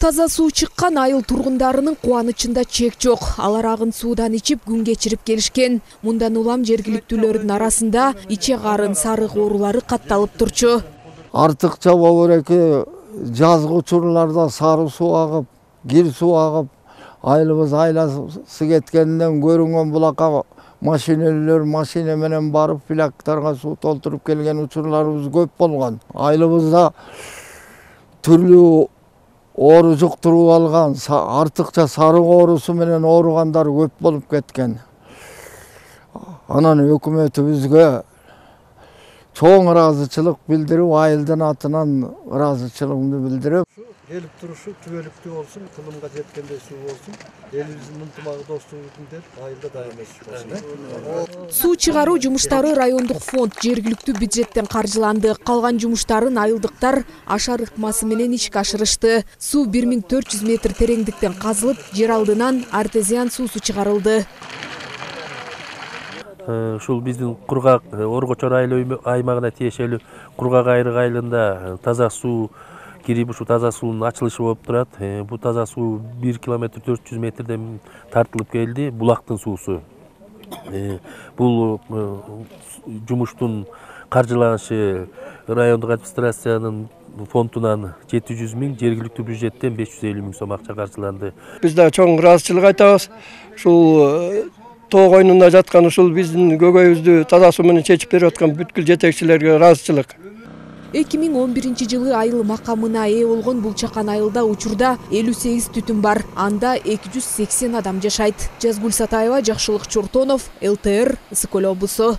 Таза суу чыккан айыл тургундарынын кубанычында чек жок. Алар агын суудан ичип күн кечирип келишкен. Мындан улам жергиликтүүлөрдүн арасында иче карын сарык оорулары катталып турчу. Артыкча болбойт жазгы учурларда сары суу агып, кир суу агып, айылыбыз айласы кеткенден көрүнгөн булакка машина менен барып фляктарга суу толтуруп келген учурларыбыз көп болгон. Айылыбызда түрлүү оору жуктуруп алган, артыкча сарык оорусу менен ооругандар көп болуп кеткен. Анан өкмөтүбүзгө чоң ыраазычылык билдирип, айылдын атынан ыраазычылыгымды билдирип, келип турушу түбөлүктүү болсун, кылымга жеткендей суу болсун. Элибиздин ынтымагы, достугубуздун деп айылда дайым болсун. Суу чыгаруу жумуштары райондук фонд жергиликтүү бюджеттен каржыланды. Калган жумуштарын айылдыктар ашар ыкмасы менен ишке ашырышты. Суу 1400 метр тереңдиктен казылып, жер алдынан артезиан суусу чыгарылды. Ушул биздин Кургак Оргочор аймагына тиешелүү Кургак айрык айылында таза суу кирип, ушу таза суунун ачылышы болуп турат. Бул таза суу 1 километр 400 метрден тартылып келди, булактын суусу. Бул жумуштун каржыланышы райондук администрациянын фондунан 700 000, жергиликтүү бюджеттен 550 000 сом акча каржыланды. Биз да чоң ыраазычылык айтабыз. Ушул тоо койнунда жаткан ушул биздин көкөйүздү таза суу менен чечип берип аткан бүткүл жетекчилерге ыраазычылык. 2011 жылы айыл макамына ээ болгон бул чакан айылда учурда 58 түтүн бар. Анда 280 адам жашайт. Жазгүл Сатаева, Жакшылык Чортонов, ЛТР, Ысык Көл облусу.